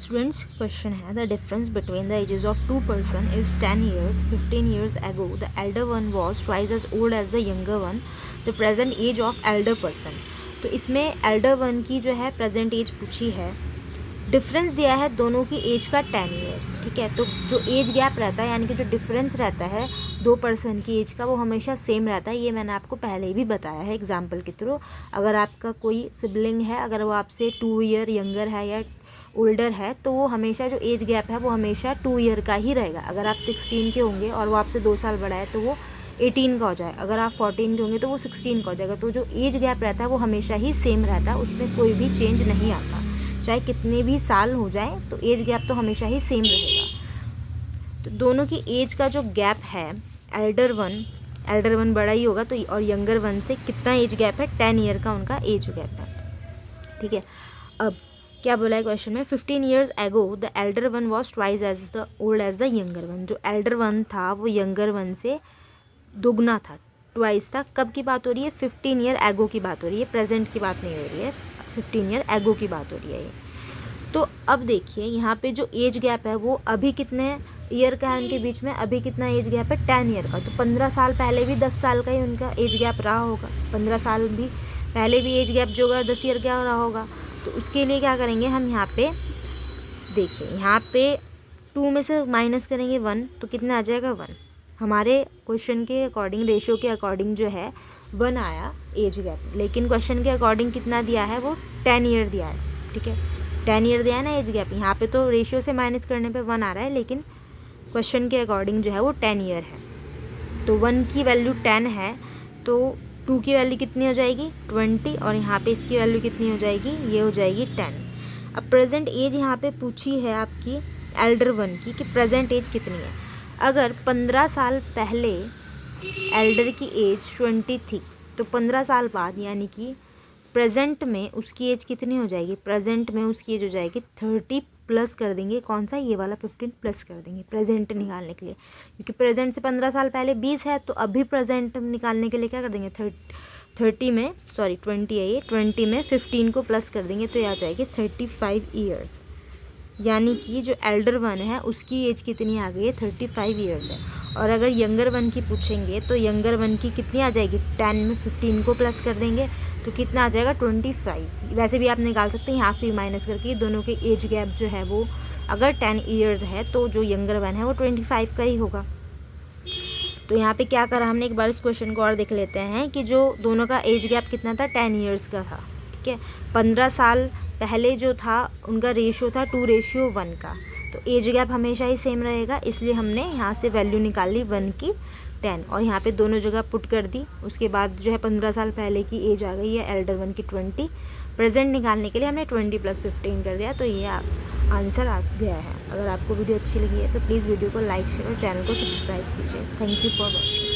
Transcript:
Students, question है the difference between the ages of two person is 10 years. 15 years ago the elder one was twice as old as the younger one. The present age of elder person. तो इसमें elder one की जो है present age पूछी है, difference दिया है दोनों की एज का 10 ईयर्स. ठीक है, तो जो एज गैप रहता है यानी कि जो डिफरेंस रहता है दो पर्सन की एज का वो हमेशा सेम रहता है. ये मैंने आपको पहले ही भी बताया है एग्जाम्पल के थ्रू. अगर आपका कोई सिबलिंग है, अगर वो आपसे 2 ईयर यंगर है या ओल्डर है तो वो हमेशा जो एज गैप है वो हमेशा 2 ईयर का ही रहेगा. अगर आप 16 के होंगे और वो आपसे 2 साल बड़ा है तो वो 18 का हो जाए. अगर आप 14 के होंगे तो वो 16 का हो जाएगा. तो जो एज गैप रहता है वो हमेशा ही सेम रहता है, उसमें कोई भी चेंज नहीं आता. चाहे कितने भी साल हो जाए तो एज गैप तो हमेशा ही सेम रहेगा. तो दोनों की एज का जो गैप है, एल्डर वन बड़ा ही होगा तो, और यंगर वन से कितना एज गैप है, 10 ईयर का उनका एज गैप है. ठीक है, अब क्या बोला है क्वेश्चन में, 15 years ago the elder one was twice as the old as the younger one. जो एल्डर वन था वो यंगर वन से दुगना था, ट्वाइस था. कब की बात हो रही है, 15 ईयर एगो की बात हो रही है, प्रेजेंट की बात नहीं हो रही है. 15 ईयर एगो की बात हो रही है ये. तो अब देखिए यहाँ पे जो एज गैप है वो अभी कितने ईयर का है उनके बीच में, अभी कितना एज गैप है, 10 ईयर का. तो 15 साल पहले भी 10 साल का ही उनका एज गैप रहा होगा. 15 साल भी पहले भी एज गैप जो होगा 10 ईयर का रहा होगा. तो उसके लिए क्या करेंगे हम, यहाँ पे देखिए, यहाँ पे 2 में से माइनस करेंगे 1 तो कितना आ जाएगा 1. हमारे क्वेश्चन के अकॉर्डिंग, रेशियो के अकॉर्डिंग जो है 1 आया एज गैप, लेकिन क्वेश्चन के अकॉर्डिंग कितना दिया है, वो 10 ईयर दिया है. ठीक है, 10 ईयर दिया है ना एज गैप. यहाँ पे तो रेशियो से माइनस करने पे 1 आ रहा है, लेकिन क्वेश्चन के अकॉर्डिंग जो है वो 10 ईयर है. तो 1 की वैल्यू 10 है तो 2 की वैल्यू कितनी हो जाएगी, 20, और यहाँ पे इसकी वैल्यू कितनी हो जाएगी, ये हो जाएगी 10. अब प्रेजेंट एज यहाँ पे पूछी है आपकी एल्डर वन की कि प्रेजेंट एज कितनी है. अगर 15 साल पहले एल्डर की एज 20 थी तो 15 साल बाद यानी कि प्रेजेंट में उसकी एज कितनी हो जाएगी, प्रेजेंट में उसकी एज हो जाएगी 30 प्लस कर देंगे, कौन सा, ये वाला 15 प्लस कर देंगे प्रेजेंट निकालने के लिए. क्योंकि प्रेजेंट से 15 साल पहले 20 है तो अभी प्रेजेंट निकालने के लिए क्या कर देंगे, 20 है ये, 20 में 15 को प्लस कर देंगे तो ये आ जाएगी 35 ईयर्स. यानी कि जो एल्डर वन है उसकी एज कितनी आ गई है, 35 ईयर्स है. और अगर यंगर वन की पूछेंगे तो यंगर वन की कितनी आ जाएगी, 10 में 15 को प्लस कर देंगे तो कितना आ जाएगा, 25. वैसे भी आप निकाल सकते हैं यहाँ से माइनस करके. दोनों के एज गैप जो है वो अगर 10 ईयर्स है तो जो यंगर वन है वो 25 का ही होगा. तो यहाँ पे क्या करा हमने, एक बार इस क्वेश्चन को और देख लेते हैं कि जो दोनों का एज गैप कितना था, 10 ईयर्स का था. ठीक है, 15 साल पहले जो था उनका रेशियो था 2:1 का. तो एज गैप हमेशा ही सेम रहेगा, इसलिए हमने यहाँ से वैल्यू निकाली 1 की 10 और यहाँ पे दोनों जगह पुट कर दी. उसके बाद जो है 15 साल पहले की एज आ गई है एल्डर वन की 20. प्रेजेंट निकालने के लिए हमने 20 + 15 कर दिया. तो ये आंसर आ गया है. अगर आपको वीडियो अच्छी लगी है तो प्लीज़ वीडियो को लाइक, शेयर और चैनल को सब्सक्राइब कीजिए. Thank you for watching.